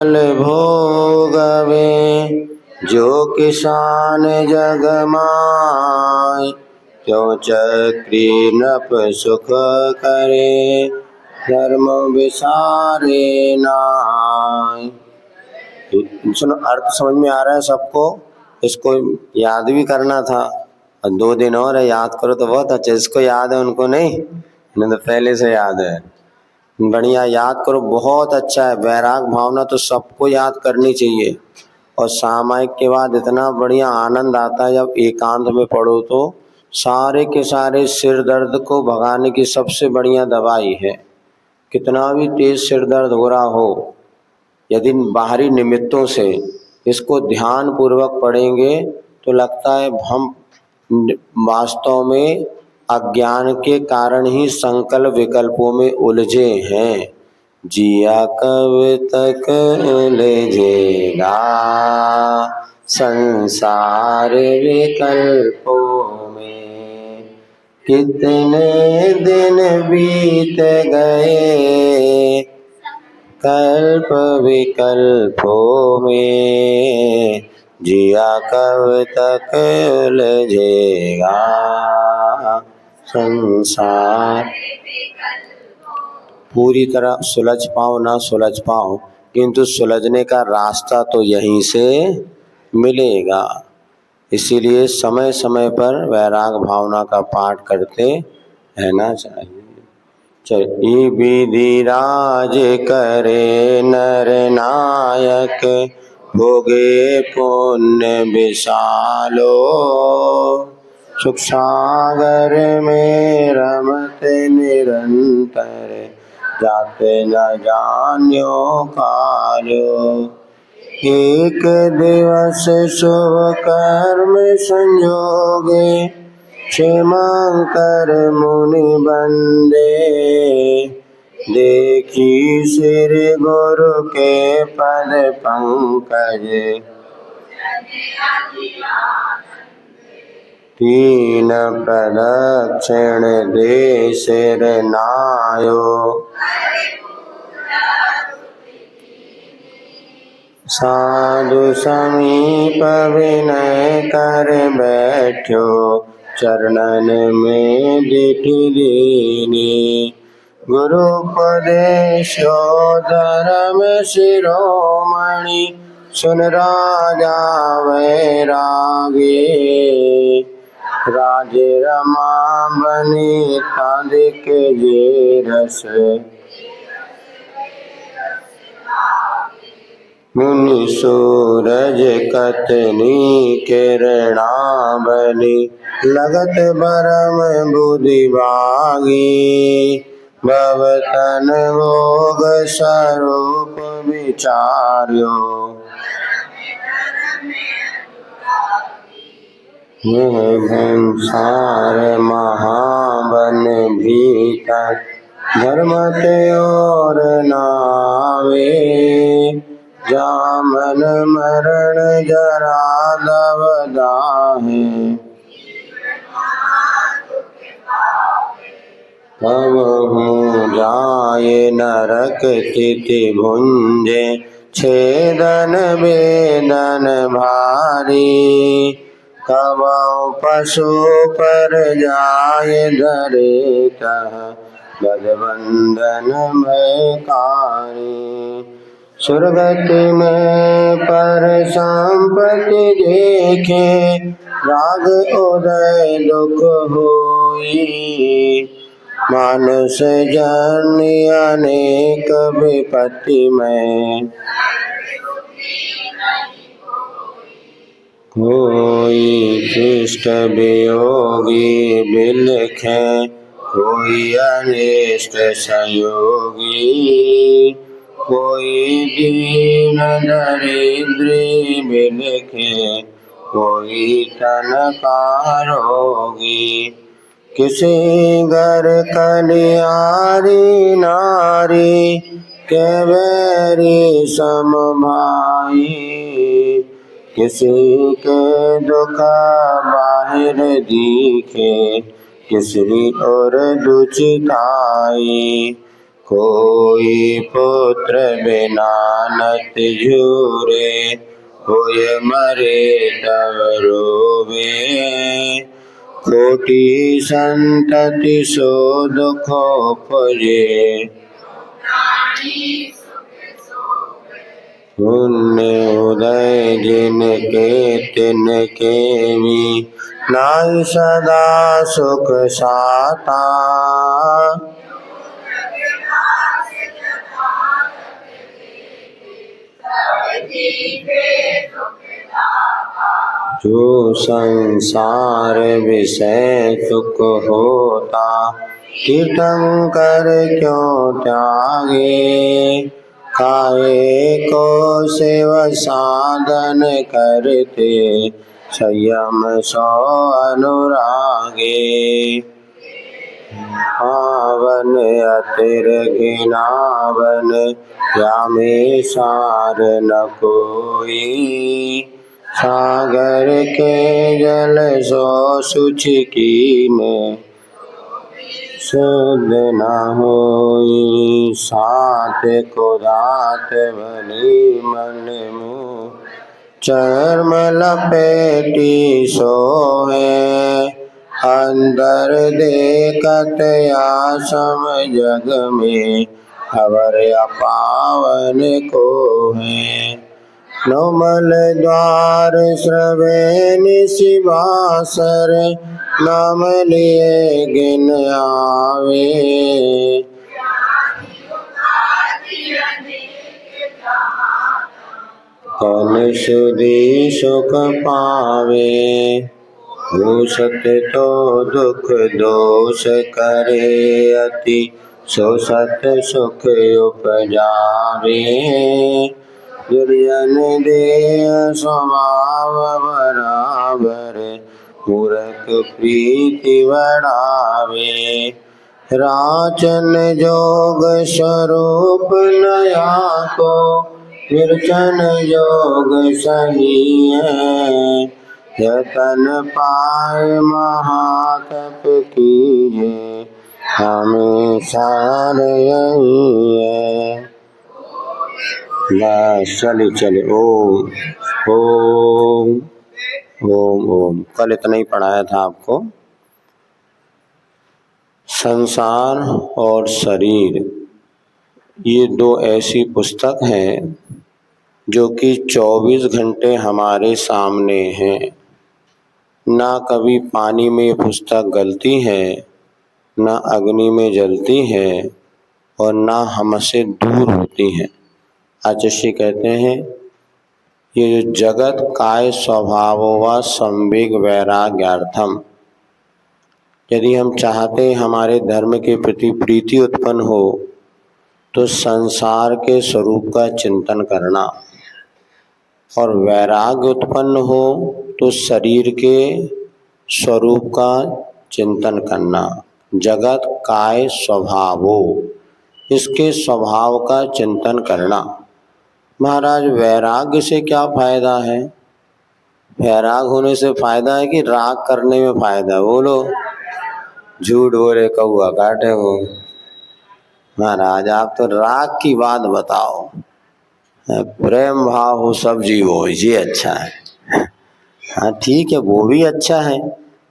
फल भोगवे जो किसान जग माय, त्यों चक्री नृप सुख करे धर्म विसारे नाय। सुनो, अर्थ समझ में आ रहा है सबको? इसको याद भी करना था और 2 दिन और है, याद करो तो बहुत अच्छा। इसको याद है उनको नहीं तो पहले से याद है, बढ़िया याद करो, बहुत अच्छा है। वैराग भावना तो सबको याद करनी चाहिए। और सामायिक के बाद इतना बढ़िया आनंद आता है जब एकांत में पढ़ो तो। सारे के सारे सिर दर्द को भगाने की सबसे बढ़िया दवाई है। कितना भी तेज सिर दर्द हो रहा हो, यदि बाहरी निमित्तों से इसको ध्यान पूर्वक पढ़ेंगे तो लगता है हम वास्तव में अज्ञान के कारण ही संकल्प विकल्पों में उलझे हैं। जिया कब तक उलझेगा संसार विकल्पों में, कितने दिन बीत गए कल्प विकल्पों में, जिया कब तक उलझेगा संसार। पूरी तरह सुलझ पाओ ना सुलझ पाओ, किंतु सुलझने का रास्ता तो यहीं से मिलेगा। इसीलिए समय समय पर वैराग भावना का पाठ करते रहना चाहिए। चली विधि राज करे नर नायक, भोगे पुण्य विशालो, सुख सागर में रमते निरंतर, जाते न जान्यो कालो। एक दिवस शुभ कर्म संयोगे, क्षेमंकर मुनि बंदे, देखी श्री गुरु के पद पंकज, तीन प्रदक्षिण दे सिर नायो, साधु समीप विनय कर बैठ्यो, चरणन में दिठि दीनी, गुरु उपदेशो धर्म शिरोमणि, सुन राजा वैरागी, राज रमा बनी तादिक जे रस, मुनि सूरज कतनी किरणावली, लगत बरम बुद्धि भागी, भव तन भोग स्वरूप विचार्यो, यह संसार महावन भीतर, धर्म ते और नावे, जामन मरण जरा दव दाहे, तब हूँ जाए नरक तिथि भुंजे, छेदन वेदन भारी, कबहु पशु पर जाए धरे तह, बदबंधन भयकारी, सुरगति में पर संपत्ति देखे, राग उदय दुख होई, मानुष जन्य अनेक विपत्ति में, कोई शिष्ट वियोगी बिलखे, कोई अनिष्ट संयोगी, कोई दीन दरिद्री बिलखे, कोई तन का रोगी, किसी घर कलियारी नारी, के बैरी सम भाई, किसी के दुख बाहिर दिखे, किसी और दुचिताई, कोई पुत्र बिना नत झूरे, होय मरे तब रोवे। कोटि संतति सो दुख उपजे, पुण्य उदय जिनके तिनके भी, नाई सदा सुख साता। जो संसार विषय सुख होता, तीर्थंकर क्यों त्यागे। काहे को शिव साधन करते, संयम सो अनुरागे। पावन अतिर घिनावन, या में सार न कोई। सागर के जल सो शुच कीने, शुद्ध न होई। सात को रात भली मन मुँह, चर्म लपेटी सोए। अंदर देखत आसम जग में, खबर अपावन को है। नौमल द्वार श्रवे निशिवासर, नाम लिए गिन आवे। कल सुधी सुख पावे, भूषत तो दुख दोष करे अति। सो सत सुख उपजावे, दुर्जन देह स्वभाव बराबर। मूर्ख प्रीति बढ़ावे, राचन जोग स्वरूप नया को। निर्जन योग सही है, यतन पाए महातप कीजे। हमेशा यही है। बस चले चले। ओम ओम ओम ओम। कल इतना ही पढ़ाया था आपको। संसार और शरीर, ये दो ऐसी पुस्तक हैं जो कि 24 घंटे हमारे सामने हैं। ना कभी पानी में ये पुस्तक गलती है, ना अग्नि में जलती है, और ना हमसे दूर होती हैं। आचार्य कहते हैं, ये जो जगत काय स्वभाव व संवेग वैराग्यार्थम, यदि हम चाहते हमारे धर्म के प्रति प्रीति उत्पन्न हो, तो संसार के स्वरूप का चिंतन करना, और वैराग्य उत्पन्न हो तो शरीर के स्वरूप का चिंतन करना। जगत काय स्वभावो, इसके स्वभाव का चिंतन करना। महाराज वैराग्य से क्या फायदा है? वैराग होने से फायदा है कि राग करने में फायदा? बोलो, झूठ बोले कौआ काटे हो। महाराज आप तो राग की बात बताओ। प्रेम भाव हो सब जीवो, ये अच्छा है। हाँ ठीक है, वो भी अच्छा है,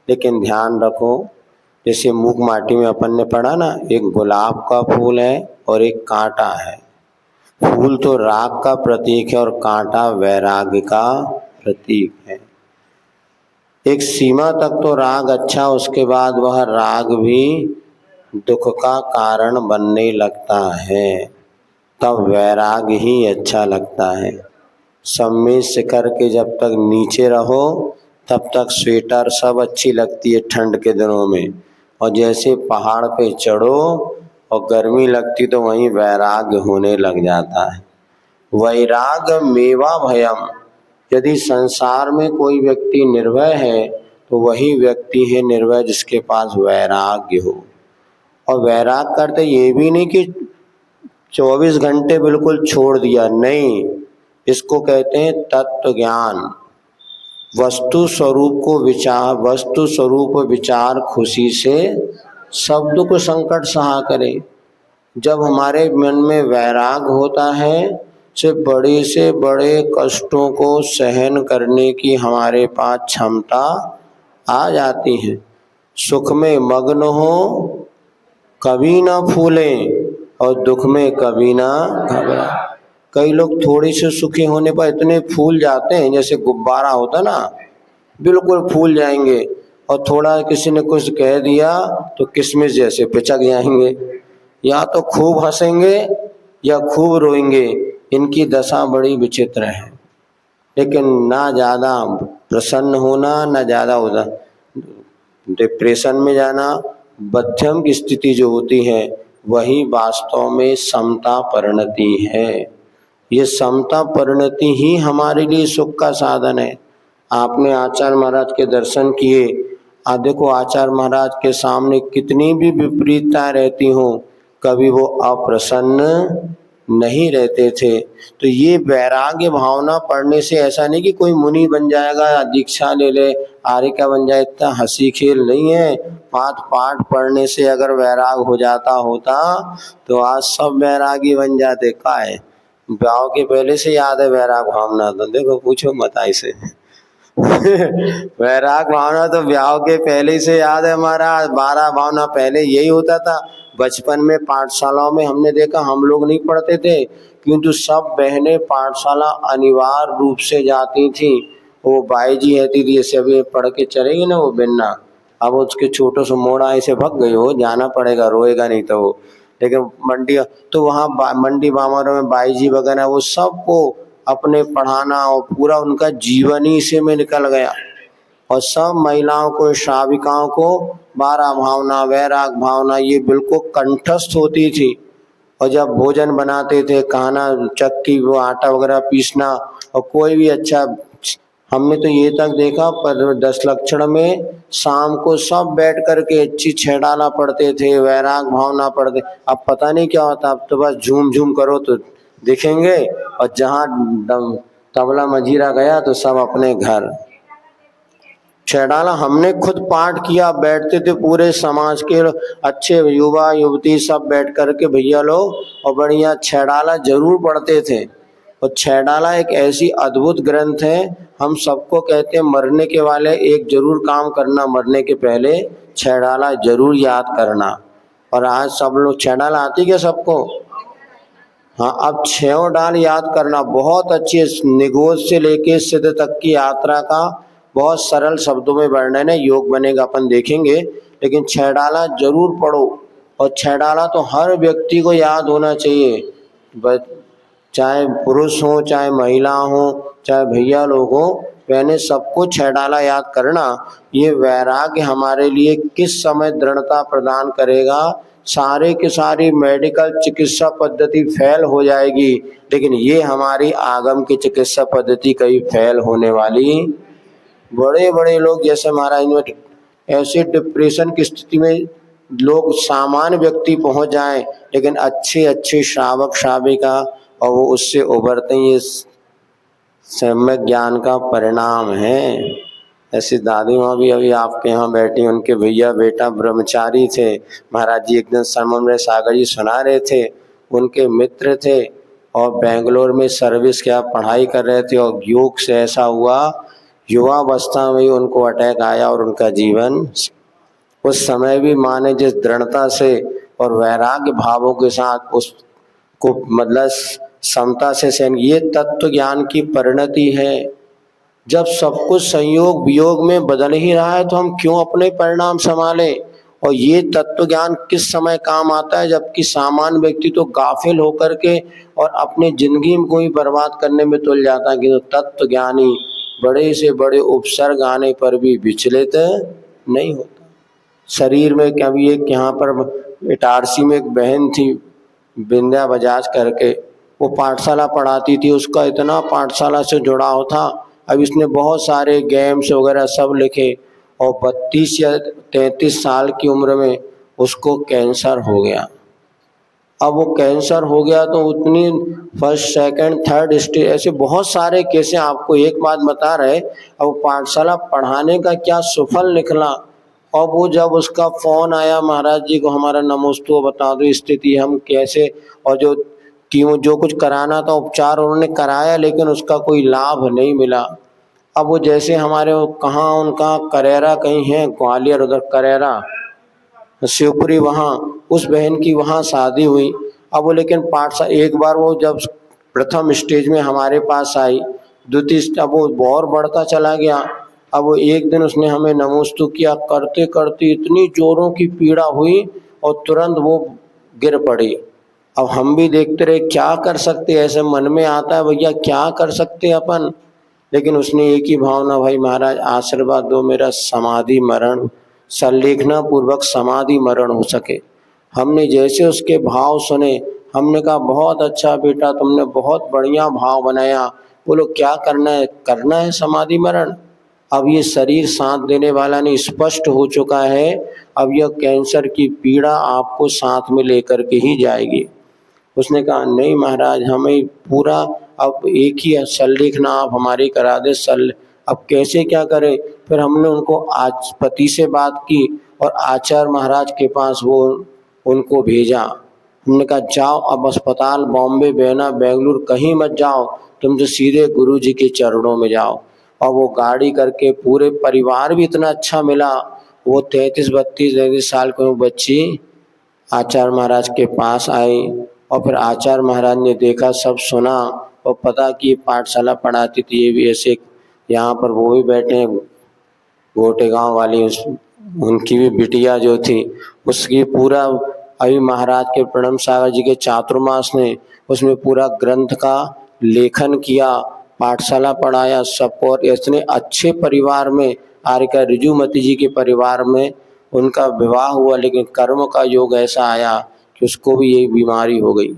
लेकिन ध्यान रखो, जैसे मूक माटी में अपन ने पढ़ा ना, एक गुलाब का फूल है और एक कांटा है। फूल तो राग का प्रतीक है और कांटा वैराग्य का प्रतीक है। एक सीमा तक तो राग अच्छा, उसके बाद वह राग भी दुख का कारण बनने लगता है, तब वैराग ही अच्छा लगता है। सब में शिखर के जब तक नीचे रहो तब तक स्वेटर सब अच्छी लगती है ठंड के दिनों में, और जैसे पहाड़ पे चढ़ो और गर्मी लगती तो वहीं वैराग्य होने लग जाता है। वैराग मेवा भयम, यदि संसार में कोई व्यक्ति निर्भय है तो वही व्यक्ति है निर्भय जिसके पास वैराग्य हो। और वैराग करते ये भी नहीं कि 24 घंटे बिल्कुल छोड़ दिया, नहीं, इसको कहते हैं तत्व ज्ञान। वस्तु स्वरूप को विचार, वस्तु स्वरूप विचार खुशी से सब दुख संकट सहा करे। जब हमारे मन में वैराग होता है से बड़े कष्टों को सहन करने की हमारे पास क्षमता आ जाती है। सुख में मग्न हो कभी ना फूलें और दुख में कभी ना घबराएं। कई लोग थोड़ी से सुखी होने पर इतने फूल जाते हैं, जैसे गुब्बारा होता ना, बिल्कुल फूल जाएंगे, और थोड़ा किसी ने कुछ कह दिया तो किशमिश जैसे पिचक जाएंगे। या तो खूब हंसेंगे या खूब रोएंगे। इनकी दशा बड़ी विचित्र है। लेकिन ना ज़्यादा प्रसन्न होना, ना ज़्यादा उधर डिप्रेशन में जाना, मध्यम की स्थिति जो होती है वही वास्तव में समता परिणति है। ये समता परिणति ही हमारे लिए सुख का साधन है। आपने आचार्य महाराज के दर्शन किए, देखो आचार्य महाराज के सामने कितनी भी विपरीतता रहती हो, कभी वो अप्रसन्न नहीं रहते थे। तो ये वैराग्य भावना पढ़ने से ऐसा नहीं कि कोई मुनि बन जाएगा, दीक्षा ले ले, आर्य का बन जाए, इतना हंसी खेल नहीं है। पाठ पढ़ने से अगर वैराग हो जाता होता तो आज सब वैरागी बन जाते। का है ब्याह के पहले से याद है वैराग भावना, तो देखो पूछो मत ऐसे वैराग भावना तो ब्याह के पहले से याद है हमारा। 12 भावना पहले यही होता था। बचपन में पाठशालाओं में हमने देखा, हम लोग नहीं पढ़ते थे किंतु सब बहनें पाठशाला अनिवार्य रूप से जाती थी। वो बाई जी रहती थी, जैसे अभी पढ़ के चलेगी ना वो बिन्ना, अब उसके छोटे से मोड़ा ऐसे भग गई हो, जाना पड़ेगा, रोएगा नहीं तो वो। लेकिन मंडी तो वहाँ मंडी बामरों में बाई जी वगैरह वो सबको अपने पढ़ाना, और पूरा उनका जीवन ही इसी में निकल गया। और सब महिलाओं को, श्राविकाओं को 12 भावना, वैराग भावना ये बिल्कुल कंठस्थ होती थी। और जब भोजन बनाते थे, खाना चक्की वो आटा वगैरह पीसना, और कोई भी अच्छा, हमने तो ये तक देखा पर 10 लक्षण में शाम को सब बैठ करके अच्छी छेड़ाला पढ़ते थे, वैराग भावना पढ़ते। अब पता नहीं क्या होता, अब तो बस झूम झूम करो तो दिखेंगे, और जहाँ तबला मजीरा गया तो सब अपने घर। छेड़ाला हमने खुद पाठ किया, बैठते थे पूरे समाज के अच्छे युवा युवती सब बैठ करके भैया लोग, और बढ़िया छेड़ाला जरूर पढ़ते थे। और छेड़ाला एक ऐसी अद्भुत ग्रंथ है, हम सबको कहते हैं मरने के वाले एक जरूर काम करना, मरने के पहले छेड़ाला जरूर याद करना। और आज सब लोग छेड़ाला आती क्या सबको? हाँ, अब 6 डाल याद करना बहुत अच्छी, निगोज से लेके सिद्ध तक की यात्रा का बहुत सरल शब्दों में वर्णन है। योग बनेगा अपन देखेंगे, लेकिन 6 डाला जरूर पढ़ो। और 6 डाला तो हर व्यक्ति को याद होना चाहिए, चाहे पुरुष हो, चाहे महिला हो, चाहे भैया लोग हो, मैंने सबको 6 डाला याद करना। ये वैराग्य हमारे लिए किस समय दृढ़ता प्रदान करेगा। सारे की सारी मेडिकल चिकित्सा पद्धति फेल हो जाएगी, लेकिन ये हमारी आगम की चिकित्सा पद्धति कहीं फेल होने वाली। बड़े बड़े लोग जैसे महाराज में ऐसे डिप्रेशन की स्थिति में लोग, सामान्य व्यक्ति पहुंच जाएं, लेकिन अच्छे अच्छे श्रावक श्राविका, और वो उससे उभरते हैं। ये सम्यक ज्ञान का परिणाम है। ऐसी दादी माँ भी अभी आपके यहाँ बैठी, उनके भैया बेटा ब्रह्मचारी थे। महाराज जी एक दिन समन्वय सागर जी सुना रहे थे, उनके मित्र थे और बेंगलोर में सर्विस क्या पढ़ाई कर रहे थे, और योग से ऐसा हुआ युवावस्था में ही उनको अटैक आया, और उनका जीवन उस समय भी माँ ने जिस दृढ़ता से और वैराग्य भावों के साथ उसको मतलब समता से सहन, ये तत्व ज्ञान की परिणति है। जब सब कुछ संयोग वियोग में बदल ही रहा है तो हम क्यों अपने परिणाम संभालें। और ये तत्व ज्ञान किस समय काम आता है, जबकि सामान्य व्यक्ति तो गाफिल होकर के और अपने जिंदगी को ही बर्बाद करने में तुल जाता है, कि तो तत्व ज्ञानी बड़े से बड़े उपसर्ग आने पर भी विचलित नहीं होता। शरीर में कभी एक यहाँ पर इटारसी में एक बहन थी विंध्या बजाज करके, वो पाठशाला पढ़ाती थी, उसका इतना पाठशाला से जुड़ाव था। अब इसने बहुत सारे गेम्स वगैरह सब लिखे, और 32 या 33 साल की उम्र में उसको कैंसर हो गया। अब वो कैंसर हो गया तो उतनी फर्स्ट सेकंड थर्ड स्टेज ऐसे बहुत सारे केसें, आपको एक बात बता रहे। अब पाठशाला पढ़ाने का क्या सुफल निकला, और वो जब उसका फोन आया महाराज जी को हमारा नमोस्तु बता दो स्थिति हम कैसे, और जो कीमो जो कुछ कराना था उपचार उन्होंने कराया लेकिन उसका कोई लाभ नहीं मिला। अब वो जैसे हमारे कहाँ उनका करेरा कहीं है ग्वालियर, उधर करेरा शिवपुरी, वहाँ उस बहन की वहाँ शादी हुई। अब वो लेकिन एक बार वो जब प्रथम स्टेज में हमारे पास आई, द्वितीय अब वो और बढ़ता चला गया। अब वो एक दिन उसने हमें नमोस्तु किया, करते करते इतनी जोरों की पीड़ा हुई और तुरंत वो गिर पड़ी। अब हम भी देखते रहे क्या कर सकते, ऐसे मन में आता है भैया क्या कर सकते अपन, लेकिन उसने एक ही भावना, भाई महाराज आशीर्वाद दो मेरा समाधि मरण संलेखना पूर्वक समाधि मरण हो सके। हमने जैसे उसके भाव सुने, हमने कहा बहुत अच्छा बेटा तुमने बहुत बढ़िया भाव बनाया, बोलो क्या करना है समाधि मरण। अब ये शरीर साथ देने वाला नहीं, स्पष्ट हो चुका है, अब यह कैंसर की पीड़ा आपको साथ में लेकर के ही जाएगी। उसने कहा नहीं महाराज हमें पूरा अब एक ही संलेखना आप हमारी करा दे अब कैसे क्या करें। फिर हमने उनको आज पति से बात की और आचार्य महाराज के पास वो उनको भेजा। हमने कहा जाओ अब अस्पताल बॉम्बे बेना बेंगलुरु कहीं मत जाओ, तुम तो सीधे गुरु जी के चरणों में जाओ। और वो गाड़ी करके पूरे परिवार भी इतना अच्छा मिला। वो 33 साल की बच्ची आचार्य महाराज के पास आई और फिर आचार्य महाराज ने देखा सब सुना और पता कि पाठशाला पढ़ाती थी ये भी ऐसे, यहाँ पर वो भी बैठे हैं गोटे गांव वाली उनकी भी बिटिया जो थी उसकी पूरा अभी महाराज के प्रणम सागर जी के चातुर्मास ने उसमें पूरा ग्रंथ का लेखन किया, पाठशाला पढ़ाया सबको। और इतने अच्छे परिवार में आर्यका रिजुमती जी के परिवार में उनका विवाह हुआ, लेकिन कर्म का योग ऐसा आया कि उसको भी यही बीमारी हो गई।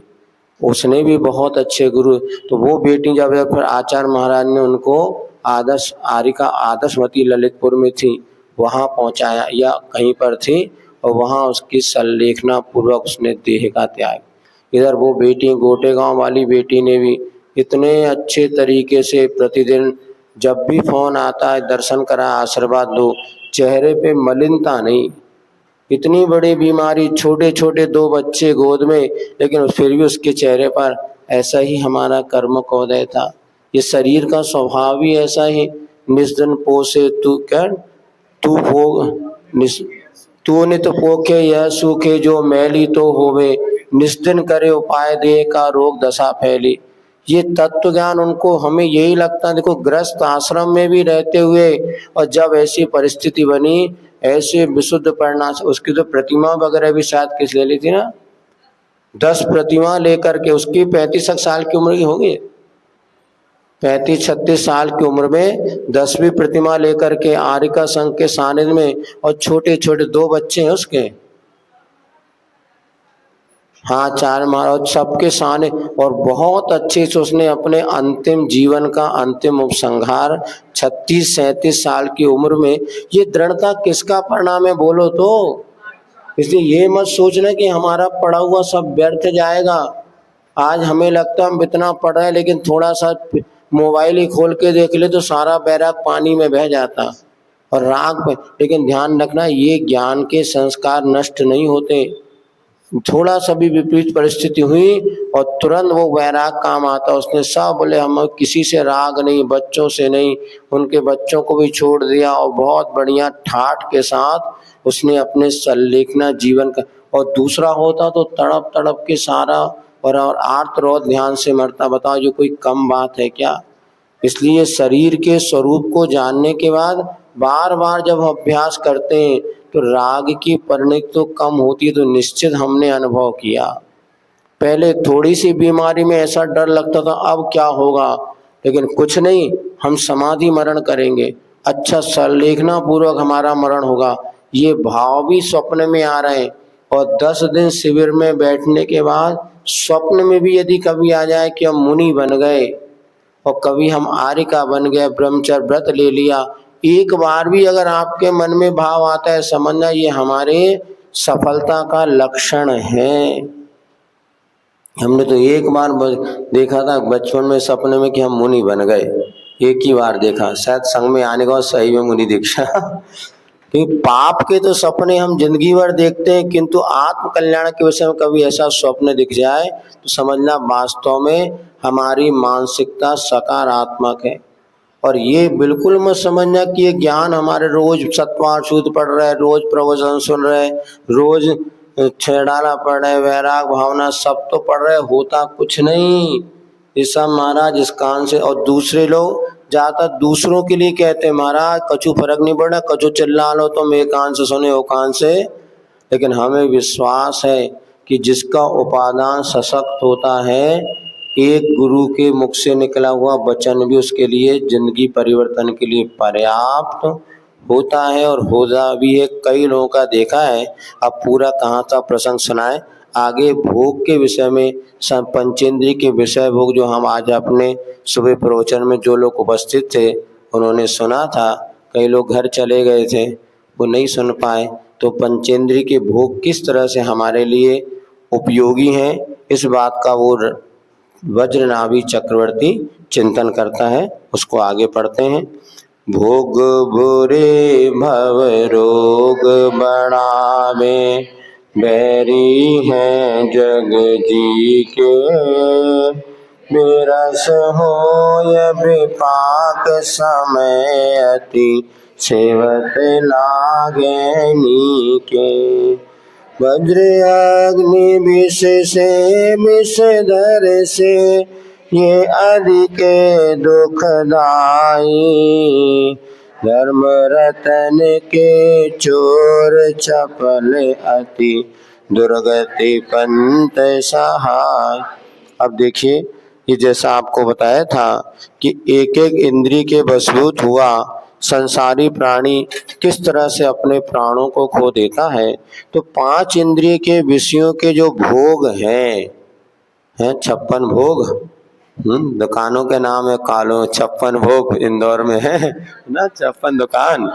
उसने भी बहुत अच्छे गुरु, तो वो बेटी जब फिर आचार्य महाराज ने उनको आदर्श आर्यका आदर्शमती ललितपुर में थी वहाँ पहुँचाया या कहीं पर थी, और वहाँ उसकी संलेखना पूर्वक उसने देह का त्याग। इधर वो बेटी गोटे गांव वाली बेटी ने भी इतने अच्छे तरीके से प्रतिदिन जब भी फोन आता है दर्शन करा आशीर्वाद दो, चेहरे पे मलिनता नहीं। इतनी बड़ी बीमारी, छोटे छोटे 2 बच्चे गोद में, लेकिन फिर भी उसके चेहरे पर ऐसा ही हमारा कर्म कोदय था। ये शरीर का स्वभाव ही ऐसा ही, निस्दिन पोसे तू क्या तू तू नित पोखे यह सूखे जो मैली तो होवे, निस्दिन करे उपाय देह का रोग दशा फैली। ये तत्व ज्ञान उनको हमें यही लगता है। देखो गृहस्थ आश्रम में भी रहते हुए और जब ऐसी परिस्थिति बनी ऐसे विशुद्ध पढ़ना, उसकी तो प्रतिमा वगैरह भी शायद किस ले ली थी ना, 10 प्रतिमा लेकर के, उसकी 35 साल की उम्र की होगी, 35-36 साल की उम्र में 10वीं प्रतिमा लेकर के आर्यका संघ के सानिध्य में, और छोटे छोटे 2 बच्चे हैं उसके, हाँ 4 महाराज सबके साने, और बहुत अच्छे से उसने अपने अंतिम जीवन का अंतिम उपसंहार 36-37 साल की उम्र में। ये दृढ़ता किसका परिणाम है बोलो तो? इसलिए ये मत सोचना कि हमारा पढ़ा हुआ सब व्यर्थ जाएगा। आज हमें लगता है हम इतना पढ़ रहे हैं, लेकिन थोड़ा सा मोबाइल ही खोल के देख ले तो सारा बैराग पानी में बह जाता और राग पे। लेकिन ध्यान रखना ये ज्ञान के संस्कार नष्ट नहीं होते, थोड़ा सा भी विपरीत परिस्थिति हुई और तुरंत वो वैराग काम आता। उसने सब बोले हम किसी से राग नहीं, बच्चों से नहीं, उनके बच्चों को भी छोड़ दिया और बहुत बढ़िया ठाठ के साथ उसने अपने संलेखना जीवन का। और दूसरा होता तो तड़प तड़प के सारा और आर्तरोध ध्यान से मरता। बताओ ये कोई कम बात है क्या? इसलिए शरीर के स्वरूप को जानने के बाद बार बार जब अभ्यास करते हैं तो राग की परिणति तो कम होती है। तो निश्चित हमने अनुभव किया, पहले थोड़ी सी बीमारी में ऐसा डर लगता था अब क्या होगा, लेकिन कुछ नहीं, हम समाधि मरण करेंगे, अच्छा संलेखना पूर्वक हमारा मरण होगा, ये भाव भी स्वप्न में आ रहे हैं। और 10 दिन शिविर में बैठने के बाद स्वप्न में भी यदि कभी आ जाए कि हम मुनि बन गए और कभी हम आर्यका बन गए, ब्रह्मचर्य व्रत ले लिया, एक बार भी अगर आपके मन में भाव आता है समझना ये हमारे सफलता का लक्षण है। हमने तो एक बार देखा था बचपन में सपने में कि हम मुनि बन गए, एक ही बार देखा, शायद संग में आने का सही में मुनि दीक्षा क्योंकि पाप के तो सपने हम जिंदगी भर देखते हैं, किंतु आत्म कल्याण के विषय में कभी ऐसा स्वप्न दिख जाए तो समझना वास्तव में हमारी मानसिकता सकारात्मक है। और ये बिल्कुल मत समझना कि ये ज्ञान हमारे रोज सत्वार सूत्र पढ़ रहे, रोज प्रवचन सुन रहे, रोज छेड़ाला पढ़ रहे, वैराग भावना सब तो पढ़ रहे, होता कुछ नहीं। ये सब महाराज इस कान से, और दूसरे लोग ज्यादा दूसरों के लिए कहते हैं महाराज कछु फर्क नहीं पड़ रहा, कछु चिल्ला लो तुम एक कान से सुने वो कान से। लेकिन हमें विश्वास है कि जिसका उपादान सशक्त होता है, एक गुरु के मुख से निकला हुआ वचन भी उसके लिए जिंदगी परिवर्तन के लिए पर्याप्त होता है और होता भी है। कई लोगों का देखा है। अब पूरा कहाँ था प्रसंग सुनाए आगे भोग के विषय में, पंचेंद्रिय के विषय भोग जो हम आज अपने सुबह प्रवचन में जो लोग उपस्थित थे उन्होंने सुना था, कई लोग घर चले गए थे वो नहीं सुन पाए। तो पंचेंद्रिय के भोग किस तरह से हमारे लिए उपयोगी हैं, इस बात का वो वज्रनाभि चक्रवर्ती चिंतन करता है। उसको आगे पढ़ते हैं। भोग बुरे भव रोग बढ़ावे, बैरी हैं जग जी के, विरस होय विपाक समय अति, सेवत लागे नीके। वज्र अग्नि विष से विषधर से, ये अधिक दुखदाई, धर्म रतन के चोर चपल अति, दुर्गति पंथ सहाय। अब देखिए ये जैसा आपको बताया था कि एक एक इंद्रिय के वशीभूत हुआ संसारी प्राणी किस तरह से अपने प्राणों को खो देता है। तो 5 इंद्रिय के विषयों के जो भोग हैं 56 भोग, दुकानों के नाम है कालो 56 भोग, इंदौर में है ना 56 दुकान।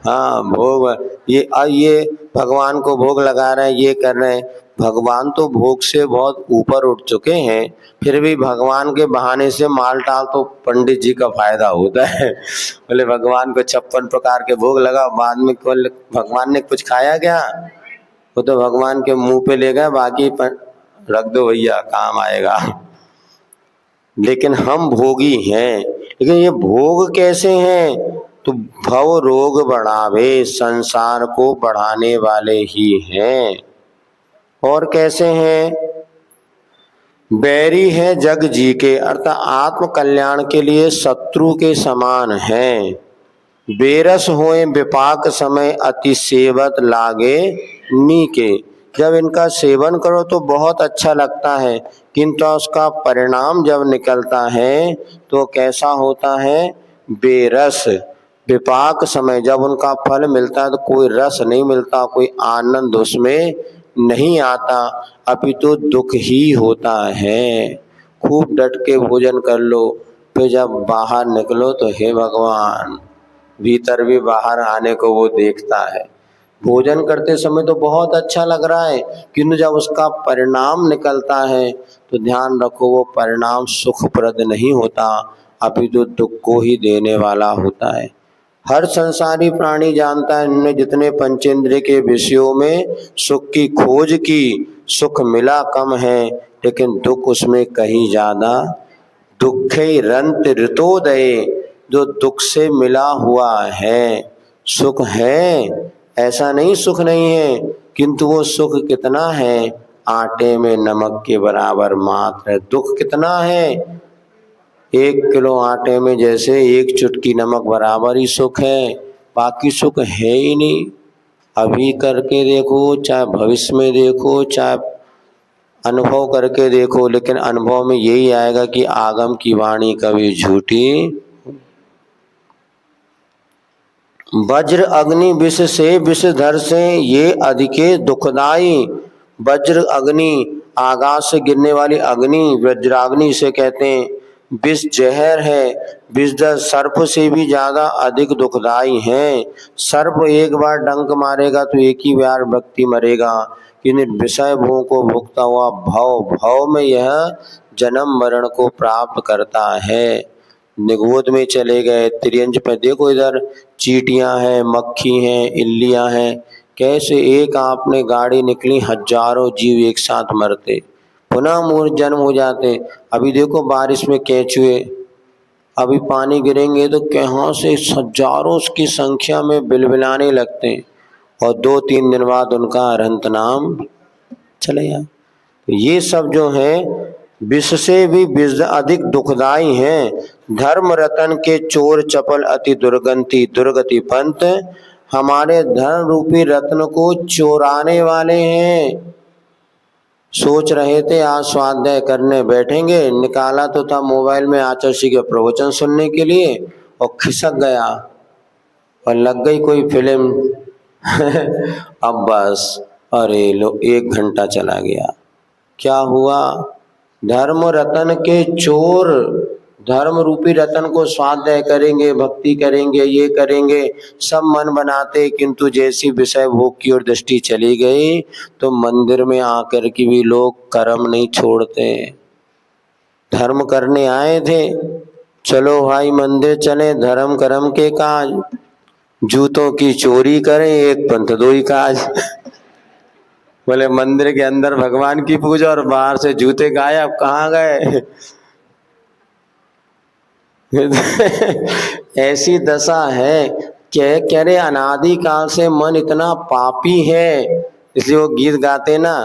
हाँ भोग, ये भगवान को भोग लगा रहे हैं, ये कर रहे हैं। भगवान तो भोग से बहुत ऊपर उठ चुके हैं, फिर भी भगवान के बहाने से माल टाल तो पंडित जी का फायदा होता है। बोले भगवान को 56 प्रकार के भोग लगा, बाद में भगवान ने कुछ खाया क्या? वो तो भगवान के मुंह पे ले गए, बाकी रख दो भैया काम आएगा। लेकिन हम भोगी हैं। लेकिन ये भोग कैसे हैं? तो भव रोग बढ़ावे, संसार को बढ़ाने वाले ही हैं। और कैसे हैं? बैरी है जग जी के, अर्थात आत्म कल्याण के लिए शत्रु के समान हैं। बेरस होए विपाक समय, अति सेवत लागे नीके। जब इनका सेवन करो तो बहुत अच्छा लगता है, किंतु उसका परिणाम जब निकलता है तो कैसा होता है? बेरस। विपाक समय जब उनका फल मिलता है तो कोई रस नहीं मिलता, कोई आनंद उसमें नहीं आता, अपितु दुख ही होता है। खूब डट के भोजन कर लो, फिर जब बाहर निकलो तो हे भगवान, भीतर भी बाहर आने को वो देखता है। भोजन करते समय तो बहुत अच्छा लग रहा है, किंतु जब उसका परिणाम निकलता है तो ध्यान रखो वो परिणाम सुखप्रद नहीं होता, अपितु दुख को ही देने वाला होता है। हर संसारी प्राणी जानता है इन्होंने जितने पंचेंद्रिय के विषयों में सुख की खोज की, सुख मिला कम है, लेकिन दुख उसमें कहीं ज्यादा। दुखे रंत ऋतोदय, जो दुख से मिला हुआ है। सुख है ऐसा नहीं, सुख नहीं है, किंतु वो सुख कितना है? आटे में नमक के बराबर मात्र है। दुख कितना है? 1 किलो आटे में जैसे 1 चुटकी नमक बराबर ही सुख है, बाकी सुख है ही नहीं। अभी करके देखो, चाहे भविष्य में देखो, चाहे अनुभव करके देखो, लेकिन अनुभव में यही आएगा कि आगम की वाणी कभी झूठी। वज्र अग्नि विष से विषधर से, ये अधिके दुखदाई। वज्र अग्नि, आकाश से गिरने वाली अग्नि, वज्राग्नि इसे कहते हैं। विष जहर है, विषधर सर्प से भी ज्यादा अधिक दुखदाई है। सर्प एक बार डंक मारेगा तो एक ही बार व्यक्ति मरेगा, किंतु विषय भोग को भुगता हुआ भव में यह जन्म मरण को प्राप्त करता है। निगोद में चले गए, त्रियंज पे देखो इधर चींटियां हैं, मक्खी हैं, इल्लियां हैं, कैसे एक आपने गाड़ी निकली हजारों जीव एक साथ मरते, पुनः मूर्ख जन्म हो जाते। अभी देखो बारिश में केंचुए, अभी पानी गिरेंगे तो कहाँ से हजारों की संख्या में बिलबिलाने लगते हैं और 2-3 दिन बाद उनका अरहंत नाम चले जाए। ये सब जो है विष से भी विष अधिक दुखदाई हैं। धर्म रतन के चोर चपल अति दुर्गति दुर्गति पंथ, हमारे धर्म रूपी रत्न को चोराने वाले हैं। सोच रहे थे आज स्वाध्याय करने बैठेंगे, निकाला तो था मोबाइल में आचार्य के प्रवचन सुनने के लिए और खिसक गया और लग गई कोई फिल्म अब बस अरे लो 1 घंटा चला गया। क्या हुआ? धर्म रतन के चोर धर्म रूपी रतन को स्वाध्याय करेंगे, भक्ति करेंगे, ये करेंगे, सब मन बनाते, किंतु जैसी विषय भोग की ओर दृष्टि चली गई तो मंदिर में आकर के भी लोग कर्म नहीं छोड़ते। धर्म करने आए थे, चलो भाई मंदिर चले, धर्म कर्म के काज, जूतों की चोरी करें, एक पंथ दो ही काज। बोले मंदिर के अंदर भगवान की पूजा और बाहर से जूते गायब, कहाँ गए? ऐसी दशा है। कह रहे अनादि काल से मन इतना पापी है, इसलिए वो गीत गाते ना,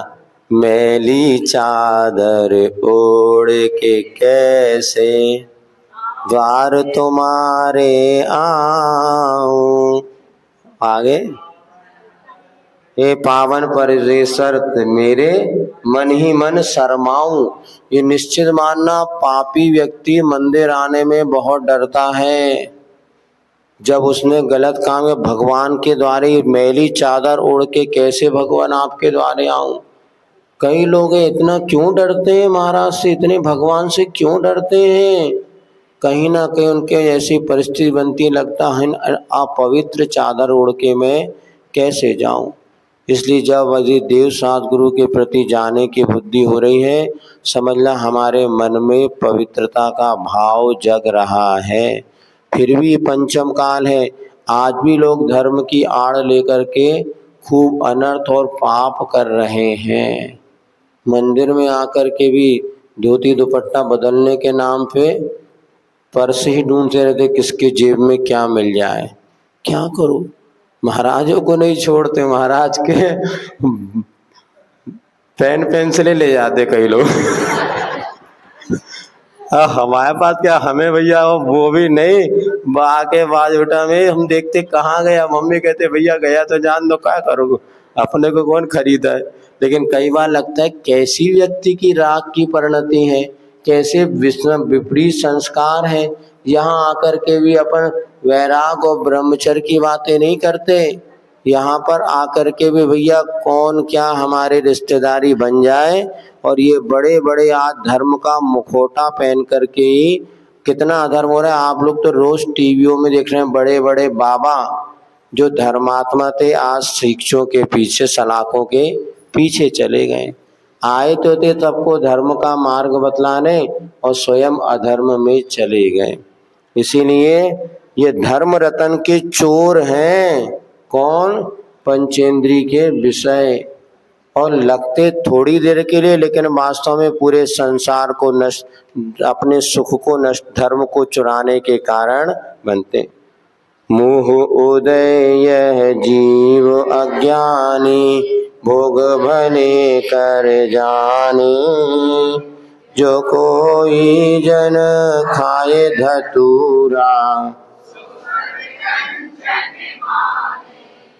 मैली चादर ओढ़ के कैसे द्वार तुम्हारे आऊं। आगे, ये पावन परिवेशर मेरे मन ही मन शर्माऊं। ये निश्चित मानना पापी व्यक्ति मंदिर आने में बहुत डरता है। जब उसने गलत काम है, भगवान के द्वारे मैली चादर ओढ़ के कैसे भगवान आपके द्वारे आऊं। कई लोग इतना क्यों डरते हैं महाराज से, इतने भगवान से क्यों डरते हैं? कहीं ना कहीं उनके ऐसी परिस्थिति बनती, लगता है अपवित्र चादर ओढ़ के मैं कैसे जाऊं। इसलिए जब यदि देव सद्गुरु के प्रति जाने की बुद्धि हो रही है, समझना हमारे मन में पवित्रता का भाव जग रहा है। फिर भी पंचम काल है, आज भी लोग धर्म की आड़ लेकर के खूब अनर्थ और पाप कर रहे हैं। मंदिर में आकर के भी धोती दुपट्टा बदलने के नाम पे पर्स ही ढूंढते रहते, किसके जेब में क्या मिल जाए। क्या करूं? महाराजों को नहीं छोड़ते, महाराज के पेन पेंसिलें ले जाते कई लोग। हमारे पास क्या, हमें भैया वो भी नहीं, बाके बाज उठा में हम देखते कहाँ गया, मम्मी कहते भैया गया तो जान दो, क्या करोगे, अपने को कौन खरीदा है। लेकिन कई बार लगता है कैसी व्यक्ति की राग की परिणति है, कैसे विपरीत संस्कार है। यहाँ आकर के भी अपन वैराग और ब्रह्मचर्य की बातें नहीं करते, यहाँ पर आकर के भी भैया कौन क्या हमारे रिश्तेदारी बन जाए, और ये बड़े बड़े आज धर्म का मुखौटा पहन करके ही कितना अधर्म हो रहा है। आप लोग तो रोज टीवियों में देख रहे हैं, बड़े बड़े बाबा जो धर्मात्मा थे आज शिक्षों के पीछे, सलाखों के पीछे चले गए। आए तो थे सबको धर्म का मार्ग बतलाने और स्वयं अधर्म में चले गए। इसीलिए ये धर्म रतन के चोर हैं। कौन? पंचेंद्री के विषय, और लगते थोड़ी देर के लिए, लेकिन वास्तव में पूरे संसार को नष्ट, अपने सुख को नष्ट, धर्म को चुराने के कारण बनते। मोह उदय यह जीव अज्ञानी, भोग भले कर जाने, जो कोई जन खाए धतूरा,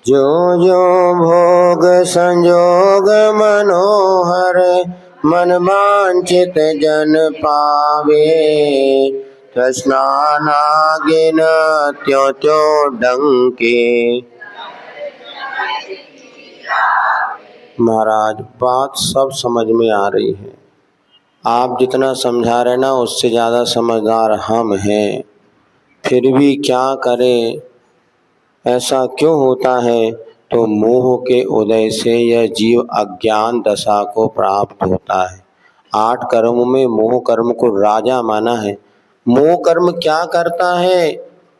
जो जो भोग संजोग मनोहर, मन वांछित जन पावे, तृष्णा नागिन त्यों त्यों डंके। महाराज बात सब समझ में आ रही है, आप जितना समझा रहे ना उससे ज़्यादा समझदार हम हैं, फिर भी क्या करें। ऐसा क्यों होता है? तो मोह के उदय से यह जीव अज्ञान दशा को प्राप्त होता है। 8 कर्मों में मोह कर्म को राजा माना है। मोह कर्म क्या करता है?